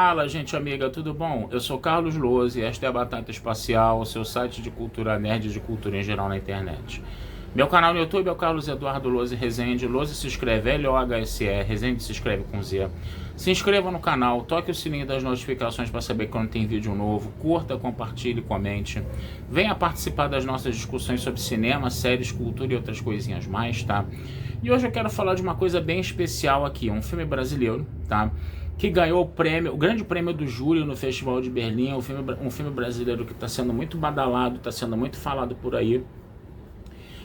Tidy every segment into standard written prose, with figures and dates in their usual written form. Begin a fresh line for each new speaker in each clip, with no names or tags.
Fala, gente amiga, tudo bom? Eu sou Carlos Lose e esta é a Batata Espacial, seu site de cultura nerd e de cultura em geral na internet. Meu canal no YouTube é o Carlos Eduardo Lose Rezende. Lose se escreve L-O-H-S-E, Rezende se escreve com Z. Se inscreva no canal, toque o sininho das notificações para saber quando tem vídeo novo, curta, compartilhe, comente. Venha participar das nossas discussões sobre cinema, séries, cultura e outras coisinhas mais, tá? E hoje eu quero falar de uma coisa bem especial aqui, um filme brasileiro, tá? Que ganhou o prêmio, o grande prêmio do júri no Festival de Berlim, um filme brasileiro que está sendo muito badalado, está sendo muito falado por aí,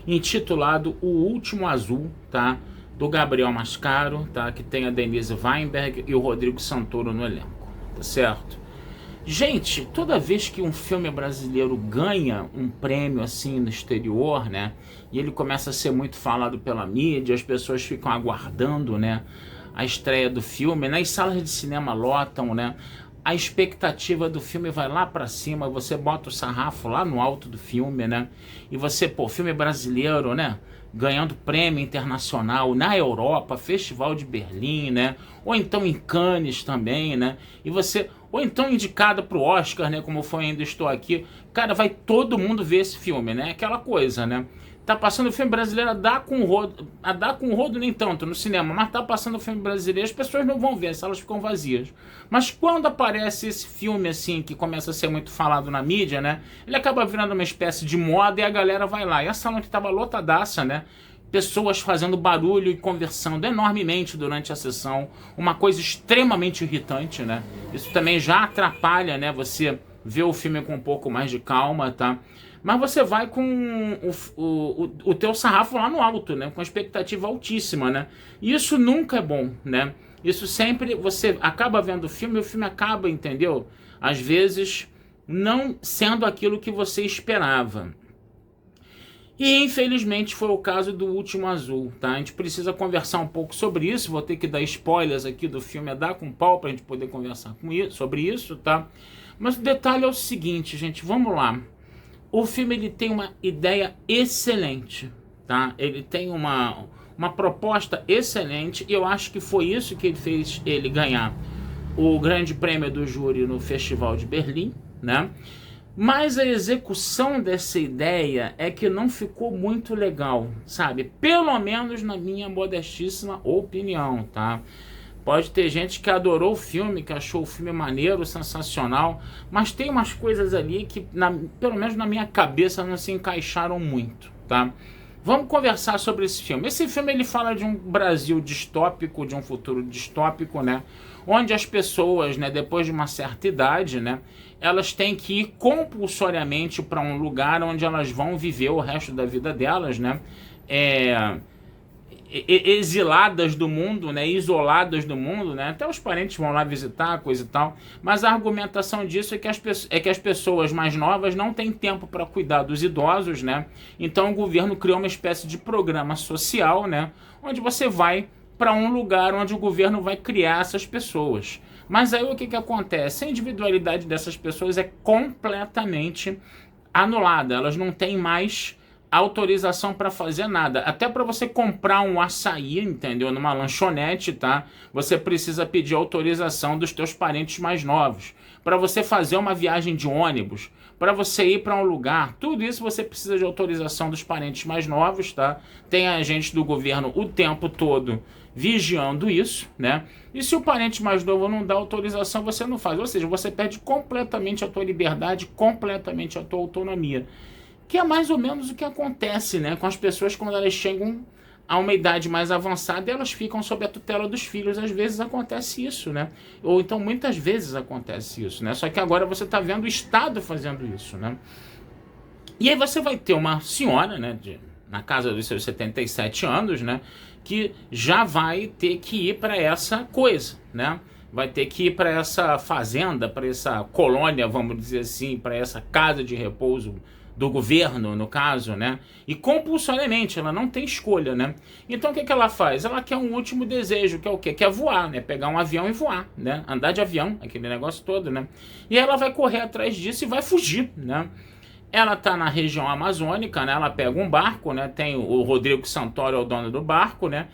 intitulado O Último Azul, tá? Do Gabriel Mascaro, tá? Que tem a Denise Weinberg e o Rodrigo Santoro no elenco, tá certo? Gente, toda vez que um filme brasileiro ganha um prêmio assim no exterior, né? E ele começa a ser muito falado pela mídia, as pessoas ficam aguardando, né? A estreia do filme, nas salas de cinema lotam, né? A expectativa do filme vai lá pra cima, você bota o sarrafo lá no alto do filme, né? E você, pô, filme brasileiro, né? Ganhando prêmio internacional na Europa, Festival de Berlim, né? Ou então em Cannes também, né? E você, ou então indicado pro Oscar, né? Como foi Ainda Estou Aqui. Cara, vai todo mundo ver esse filme, né? Aquela coisa, né? Tá passando o filme brasileiro a dar com rodo nem tanto no cinema, mas tá passando o filme brasileiro, as pessoas não vão ver, as salas ficam vazias. Mas quando aparece esse filme assim, que começa a ser muito falado na mídia, né, ele acaba virando uma espécie de moda e a galera vai lá. E a sala que tava lotadaça, né, pessoas fazendo barulho e conversando enormemente durante a sessão, uma coisa extremamente irritante, né, isso também já atrapalha, né, você ver o filme com um pouco mais de calma, tá? Mas você vai com o teu sarrafo lá no alto, né? Com a expectativa altíssima, né? E isso nunca é bom, né? Isso sempre, você acaba vendo o filme e o filme acaba, entendeu? Às vezes, não sendo aquilo que você esperava. E infelizmente foi o caso do Último Azul, tá? A gente precisa conversar um pouco sobre isso, vou ter que dar spoilers aqui do filme, é dar com pau pra gente poder conversar sobre isso, tá? Mas o detalhe é o seguinte, gente, vamos lá. O filme ele tem uma ideia excelente, tá? Ele tem uma proposta excelente e eu acho que foi isso que ele fez ele ganhar o grande prêmio do júri no Festival de Berlim, né? Mas a execução dessa ideia é que não ficou muito legal, sabe? Pelo menos na minha modestíssima opinião, tá? Pode ter gente que adorou o filme, que achou o filme maneiro, sensacional, mas tem umas coisas ali que, pelo menos na minha cabeça, não se encaixaram muito, tá? Vamos conversar sobre esse filme. Esse filme ele fala de um Brasil distópico, de um futuro distópico, né? Onde as pessoas, né, depois de uma certa idade, né, elas têm que ir compulsoriamente para um lugar onde elas vão viver o resto da vida delas, né? Exiladas do mundo, né, isoladas do mundo, né, até os parentes vão lá visitar, coisa e tal, mas a argumentação disso é que as pessoas mais novas não têm tempo para cuidar dos idosos, né, então o governo criou uma espécie de programa social, né, onde você vai para um lugar onde o governo vai criar essas pessoas. Mas aí o que acontece? A individualidade dessas pessoas é completamente anulada, elas não têm mais autorização para fazer nada. Até para você comprar um açaí, entendeu? Numa lanchonete, tá? Você precisa pedir autorização dos teus parentes mais novos. Para você fazer uma viagem de ônibus, para você ir para um lugar, tudo isso você precisa de autorização dos parentes mais novos, tá? Tem agente do governo o tempo todo vigiando isso, né? E se o parente mais novo não dá autorização, você não faz. Ou seja, você perde completamente a tua liberdade, completamente a tua autonomia. Que é mais ou menos o que acontece, né, com as pessoas quando elas chegam a uma idade mais avançada e elas ficam sob a tutela dos filhos. Às vezes acontece isso, né? Ou então muitas vezes acontece isso, né? Só que agora você está vendo o Estado fazendo isso, né? E aí você vai ter uma senhora, né, na casa dos seus 77 anos, né, que já vai ter que ir para essa coisa, né? Vai ter que ir para essa fazenda, para essa colônia, vamos dizer assim, para essa casa de repouso do governo, no caso, né? E compulsoriamente, ela não tem escolha, né? Então o que ela faz? Ela quer um último desejo, que é o quê? Quer voar, né? Pegar um avião e voar, né? Andar de avião, aquele negócio todo, né? E ela vai correr atrás disso e vai fugir, né? Ela tá na região amazônica, né? Ela pega um barco, né? Tem o Rodrigo Santoro, é o dono do barco, né?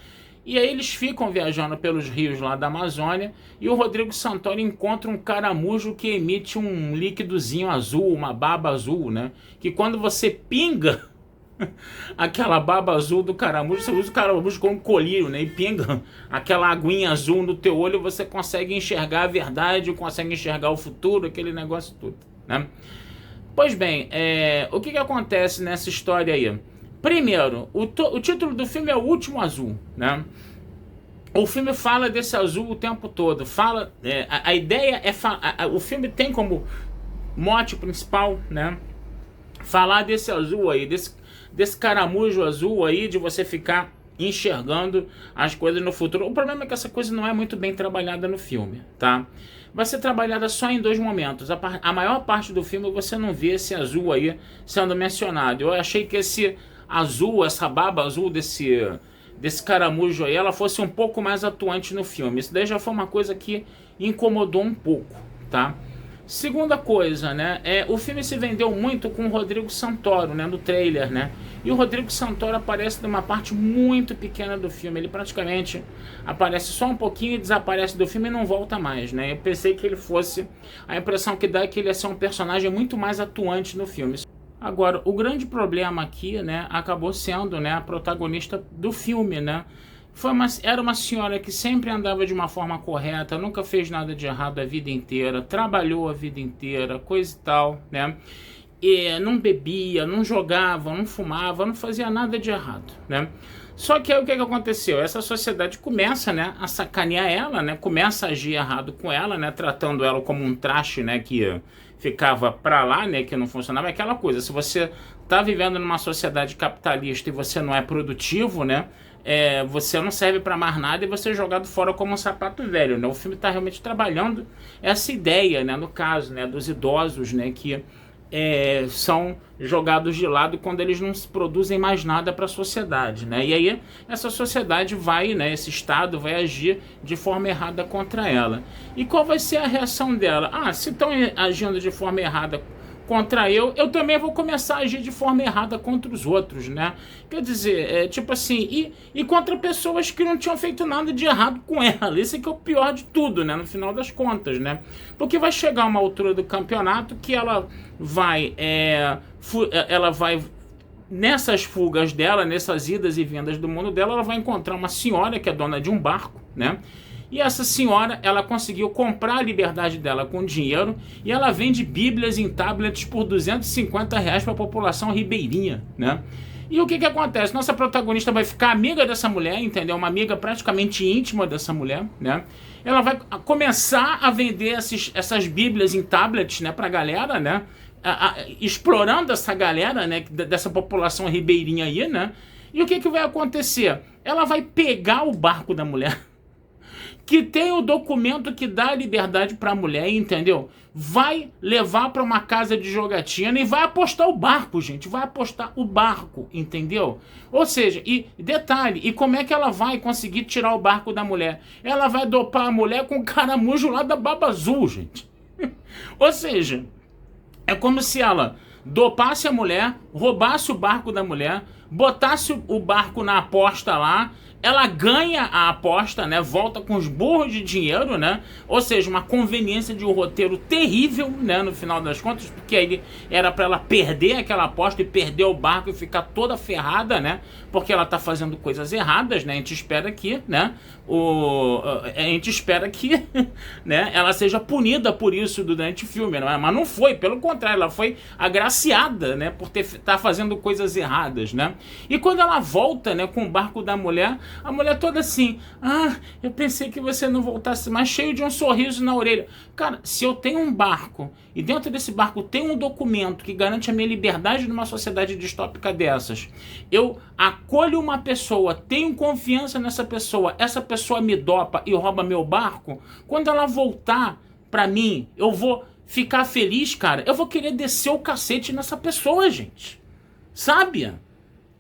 E aí eles ficam viajando pelos rios lá da Amazônia e o Rodrigo Santoro encontra um caramujo que emite um líquidozinho azul, uma baba azul, né? Que quando você pinga aquela baba azul do caramujo, você usa o caramujo como colírio, né? E pinga aquela aguinha azul no teu olho, você consegue enxergar a verdade, consegue enxergar o futuro, aquele negócio tudo, né? Pois bem, o que acontece nessa história aí? Primeiro, o título do filme é O Último Azul, né? O filme fala desse azul o tempo todo. A ideia é... o filme tem como mote principal, né? Falar desse azul aí, desse caramujo azul aí, de você ficar enxergando as coisas no futuro. O problema é que essa coisa não é muito bem trabalhada no filme, tá? Vai ser trabalhada só em 2 momentos. A maior parte do filme você não vê esse azul aí sendo mencionado. Eu achei que esse azul, essa baba azul desse caramujo aí, ela fosse um pouco mais atuante no filme. Isso daí já foi uma coisa que incomodou um pouco, tá? Segunda coisa, né? O filme se vendeu muito com o Rodrigo Santoro, né? No trailer, né? E o Rodrigo Santoro aparece numa parte muito pequena do filme. Ele praticamente aparece só um pouquinho e desaparece do filme e não volta mais, né? Eu pensei que ele fosse... A impressão que dá é que ele ia ser um personagem muito mais atuante no filme. Agora, o grande problema aqui, né? Acabou sendo, né? A protagonista do filme, né? Era uma senhora que sempre andava de uma forma correta, nunca fez nada de errado a vida inteira, trabalhou a vida inteira, coisa e tal, né? E não bebia, não jogava, não fumava, não fazia nada de errado, né? Só que aí o que aconteceu? Essa sociedade começa, né, a sacanear ela, né? Começa a agir errado com ela, né? Tratando ela como um traste, né? Que ficava pra lá, né? Que não funcionava. É aquela coisa, se você tá vivendo numa sociedade capitalista e você não é produtivo, né? Você não serve para mais nada e você é jogado fora como um sapato velho, né? O filme está realmente trabalhando essa ideia, né? No caso, né? Dos idosos, né? Que são jogados de lado quando eles não produzem mais nada para a sociedade, né? E aí essa sociedade vai, né? Esse Estado vai agir de forma errada contra ela. E qual vai ser a reação dela? Se estão agindo de forma errada contra eu também vou começar a agir de forma errada contra os outros, né? Quer dizer, tipo assim, e contra pessoas que não tinham feito nada de errado com ela. Isso é que é o pior de tudo, né? No final das contas, né? Porque vai chegar uma altura do campeonato que ela vai nessas fugas dela, nessas idas e vindas do mundo dela, ela vai encontrar uma senhora que é dona de um barco, né? E essa senhora, ela conseguiu comprar a liberdade dela com dinheiro e ela vende bíblias em tablets por R$ 250 para a população ribeirinha, né? E o que acontece? Nossa protagonista vai ficar amiga dessa mulher, entendeu? Uma amiga praticamente íntima dessa mulher, né? Ela vai começar a vender essas bíblias em tablets, né, pra galera, né? Explorando essa galera, né, dessa população ribeirinha aí, né? E o que vai acontecer? Ela vai pegar o barco da mulher, que tem o documento que dá a liberdade para a mulher, entendeu? Vai levar para uma casa de jogatina e vai apostar o barco, gente. Vai apostar o barco, entendeu? Ou seja, e detalhe, e como é que ela vai conseguir tirar o barco da mulher? Ela vai dopar a mulher com o caramujo lá da baba azul, gente. Ou seja, é como se ela dopasse a mulher, roubasse o barco da mulher, botasse o barco na aposta lá, ela ganha a aposta, né? Volta com os burros de dinheiro, né? Ou seja, uma conveniência de um roteiro terrível, né? No final das contas, porque aí era para ela perder aquela aposta e perder o barco e ficar toda ferrada, né? Porque ela tá fazendo coisas erradas, né? A gente espera que, né? Né? Ela seja punida por isso durante o filme, não é? Mas não foi, pelo contrário, ela foi agraciada, né? Por estar fazendo coisas erradas, né? E quando ela volta, né? Com o barco da mulher, a mulher toda assim, eu pensei que você não voltasse mais, cheio de um sorriso na orelha. Cara, se eu tenho um barco e dentro desse barco tem um documento que garante a minha liberdade numa sociedade distópica dessas, eu acolho uma pessoa, tenho confiança nessa pessoa, essa pessoa me dopa e rouba meu barco, quando ela voltar pra mim, eu vou ficar feliz, cara, eu vou querer descer o cacete nessa pessoa, gente. Sabe?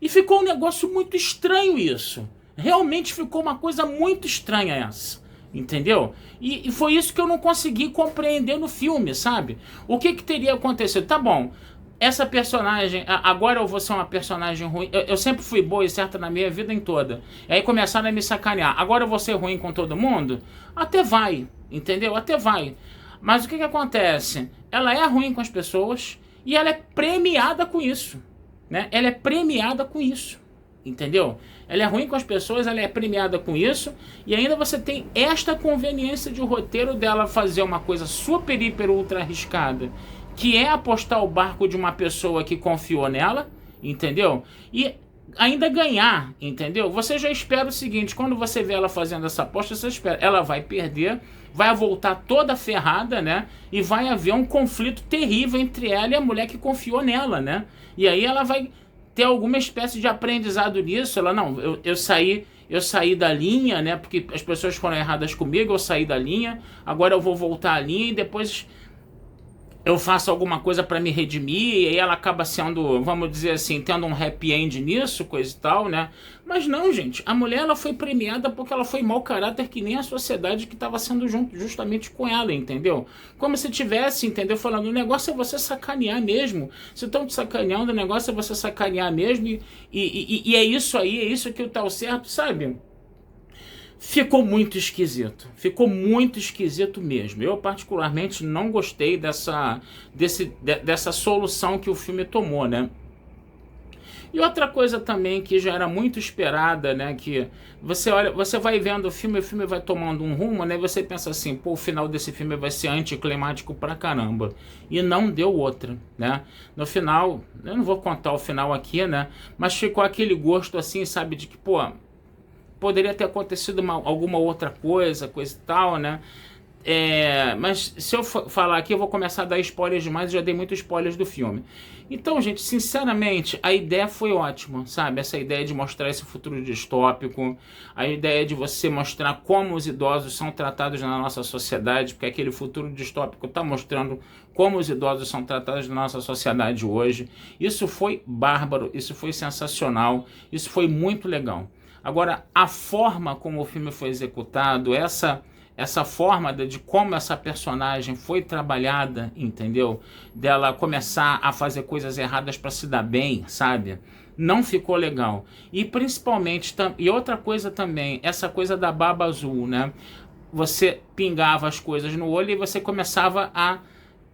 E ficou um negócio muito estranho isso. Realmente ficou uma coisa muito estranha essa, entendeu? E foi isso que eu não consegui compreender no filme, sabe? O que teria acontecido? Tá bom, essa personagem, agora eu vou ser uma personagem ruim. Eu sempre fui boa e certa na minha vida em toda. E aí começaram a me sacanear. Agora eu vou ser ruim com todo mundo? Até vai, entendeu? Até vai. Mas o que acontece? Ela é ruim com as pessoas e ela é premiada com isso, né? Ela é premiada com isso, entendeu? Ela é ruim com as pessoas, ela é premiada com isso, e ainda você tem esta conveniência de roteiro dela fazer uma coisa super, hiper, ultra arriscada, que é apostar o barco de uma pessoa que confiou nela, entendeu? E ainda ganhar, entendeu? Você já espera o seguinte, quando você vê ela fazendo essa aposta, você espera, ela vai perder, vai voltar toda ferrada, né? E vai haver um conflito terrível entre ela e a mulher que confiou nela, né? E aí ela vai ter alguma espécie de aprendizado nisso. Ela, não, eu saí da linha, né? Porque as pessoas foram erradas comigo, eu saí da linha, agora eu vou voltar à linha e depois eu faço alguma coisa para me redimir, e aí ela acaba sendo, vamos dizer assim, tendo um happy end nisso, coisa e tal, né? Mas não, gente, a mulher ela foi premiada porque ela foi mau caráter que nem a sociedade que estava sendo justamente com ela, entendeu? Como se tivesse, entendeu? Falando, o negócio é você sacanear mesmo. Se estão te sacaneando, o negócio é você sacanear mesmo, e é isso aí, é isso que tá o certo, sabe? Ficou muito esquisito mesmo. Eu particularmente não gostei dessa solução que o filme tomou, né? E outra coisa também que já era muito esperada, né, que você olha, você vai vendo o filme vai tomando um rumo, né, e você pensa assim, pô, o final desse filme vai ser anticlimático pra caramba. E não deu outra, né? No final, eu não vou contar o final aqui, né, mas ficou aquele gosto assim, sabe, de que, pô, poderia ter acontecido alguma outra coisa e tal, né? Mas se eu falar aqui, eu vou começar a dar spoilers demais, eu já dei muitos spoilers do filme. Então, gente, sinceramente, a ideia foi ótima, sabe? Essa ideia de mostrar esse futuro distópico, a ideia de você mostrar como os idosos são tratados na nossa sociedade, porque aquele futuro distópico está mostrando como os idosos são tratados na nossa sociedade hoje. Isso foi bárbaro, isso foi sensacional, isso foi muito legal. Agora, a forma como o filme foi executado, essa forma de como essa personagem foi trabalhada, entendeu? Dela começar a fazer coisas erradas para se dar bem, sabe? Não ficou legal. E principalmente, e outra coisa também, essa coisa da baba azul, né? Você pingava as coisas no olho e você começava a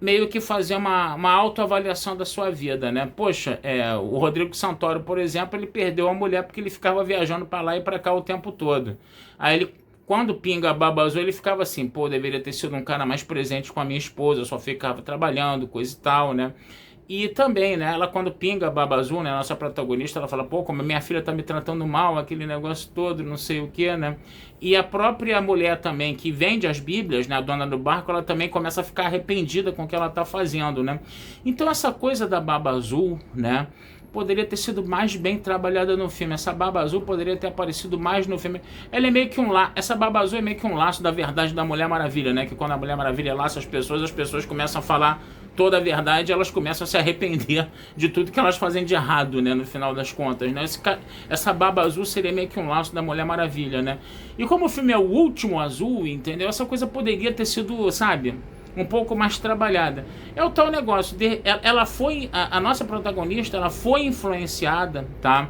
meio que fazer uma autoavaliação da sua vida, né? Poxa, o Rodrigo Santoro, por exemplo, ele perdeu a mulher porque ele ficava viajando para lá e para cá o tempo todo. Aí ele, quando pinga a baba azul, ele ficava assim, pô, deveria ter sido um cara mais presente com a minha esposa, eu só ficava trabalhando, coisa e tal, né? E também, né, ela quando pinga a baba azul, né, a nossa protagonista, ela fala, pô, como minha filha tá me tratando mal, aquele negócio todo, não sei o que, né? E a própria mulher também, que vende as bíblias, né, a dona do barco, ela também começa a ficar arrependida com o que ela tá fazendo, né? Então essa coisa da baba azul, né, poderia ter sido mais bem trabalhada no filme. Essa baba azul poderia ter aparecido mais no filme. Ela é meio que essa baba azul é meio que um laço da verdade da Mulher Maravilha, né? Que quando a Mulher Maravilha laça as pessoas começam a falar toda a verdade, elas começam a se arrepender de tudo que elas fazem de errado, né? No final das contas, né? Essa baba azul seria meio que um laço da Mulher Maravilha, né? E como o filme é o último azul, entendeu? Essa coisa poderia ter sido, sabe, um pouco mais trabalhada. É o tal negócio, ela foi, a nossa protagonista, ela foi influenciada, tá?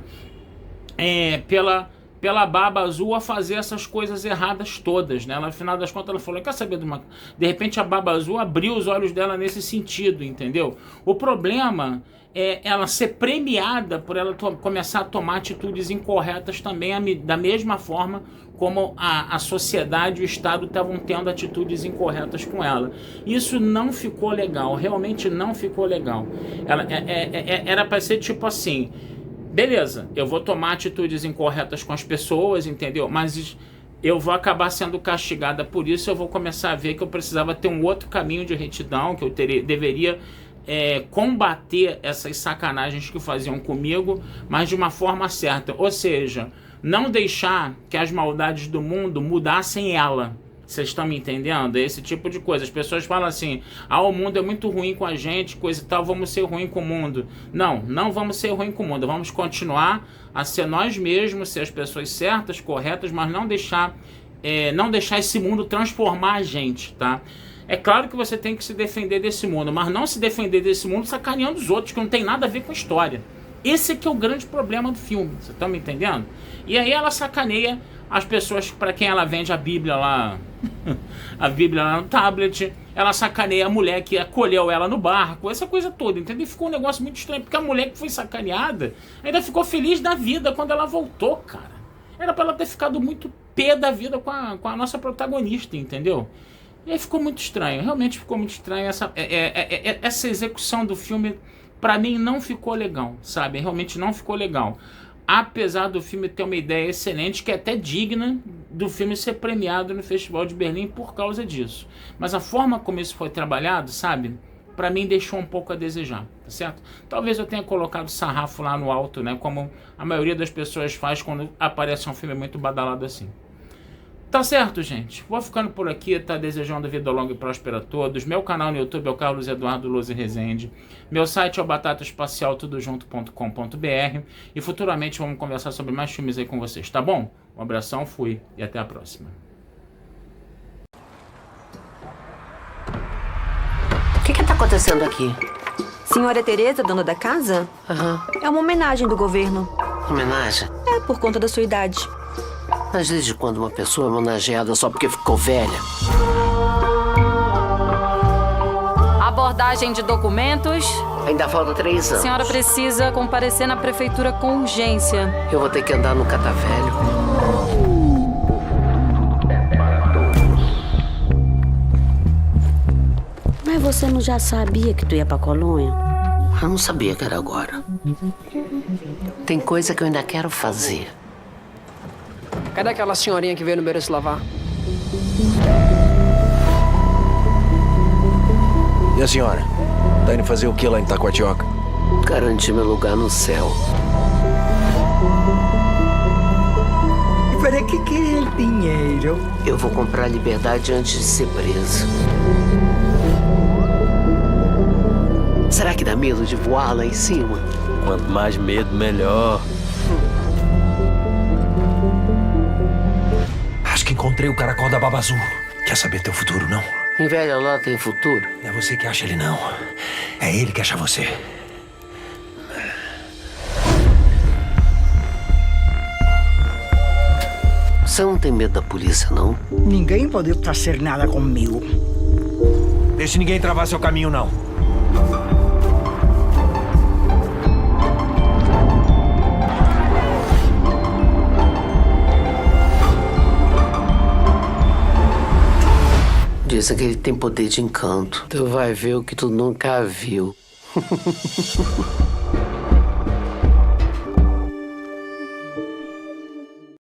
Pela baba azul a fazer essas coisas erradas todas, né? Ela, no final das contas, ela falou, quer saber de uma... De repente a baba azul abriu os olhos dela nesse sentido, entendeu? O problema é ela ser premiada por ela começar a tomar atitudes incorretas também, da mesma forma como a sociedade e o Estado estavam tendo atitudes incorretas com ela. Isso não ficou legal, realmente não ficou legal. Era para ser tipo assim, beleza, eu vou tomar atitudes incorretas com as pessoas, entendeu? Mas eu vou acabar sendo castigada por isso, eu vou começar a ver que eu precisava ter um outro caminho de retidão, que eu deveria combater essas sacanagens que faziam comigo, mas de uma forma certa. Ou seja, não deixar que as maldades do mundo mudassem ela. Vocês estão me entendendo? Esse tipo de coisa. As pessoas falam assim, o mundo é muito ruim com a gente, coisa e tal, vamos ser ruim com o mundo. Não vamos ser ruim com o mundo. Vamos continuar a ser nós mesmos, ser as pessoas certas, corretas, mas não deixar esse mundo transformar a gente, tá? É claro que você tem que se defender desse mundo, mas não se defender desse mundo sacaneando os outros, que não tem nada a ver com a história. Esse é que é o grande problema do filme, você tá me entendendo? E aí ela sacaneia as pessoas para quem ela vende a Bíblia lá, a Bíblia lá no tablet, ela sacaneia a mulher que acolheu ela no barco, essa coisa toda, entendeu? E ficou um negócio muito estranho, porque a mulher que foi sacaneada ainda ficou feliz da vida quando ela voltou, cara. Era pra ela ter ficado muito pé da vida com a nossa protagonista, entendeu? E aí ficou muito estranho, realmente ficou muito estranho. Essa execução do filme, pra mim, não ficou legal, sabe? Realmente não ficou legal. Apesar do filme ter uma ideia excelente, que é até digna do filme ser premiado no Festival de Berlim por causa disso. Mas a forma como isso foi trabalhado, sabe? Pra mim deixou um pouco a desejar, tá certo? Talvez eu tenha colocado sarrafo lá no alto, né? Como a maioria das pessoas faz quando aparece um filme muito badalado assim. Tá certo, gente? Vou ficando por aqui, tá? Desejando vida longa e próspera a todos. Meu canal no YouTube é o Carlos Eduardo Luz Rezende. Meu site é o batataespacialtudojunto.com.br. E futuramente vamos conversar sobre mais filmes aí com vocês, tá bom? Um abração, fui e até a próxima.
O que tá acontecendo aqui?
Senhora Tereza, dona da casa?
Aham.
É uma homenagem do governo.
Homenagem?
É, por conta da sua idade.
Mas desde quando uma pessoa é homenageada só porque ficou velha?
Abordagem de documentos.
Ainda falta 3
A
anos.
senhora precisa comparecer na prefeitura com urgência.
Eu vou ter que andar no catavelho.
Mas você não já sabia que tu ia pra colônia?
Eu não sabia que era agora. Tem coisa que eu ainda quero fazer.
Cadê aquela senhorinha que veio no beiro se lavar?
E a senhora? Tá indo fazer o que lá em Taquatioca?
Garantir meu lugar no céu.
E para que querer dinheiro?
Eu vou comprar liberdade antes de ser preso. Será que dá medo de voar lá em cima?
Quanto mais medo, melhor. Acho que encontrei o caracol da Baba Azul. Quer saber teu futuro, não?
Em velha lá tem futuro?
Não é você que acha ele, não. É ele que acha você.
Você não tem medo da polícia, não?
Ninguém pode fazer nada comigo.
Deixe ninguém travar seu caminho, não.
Dizem que ele tem poder de encanto. Tu vai ver o que tu nunca viu.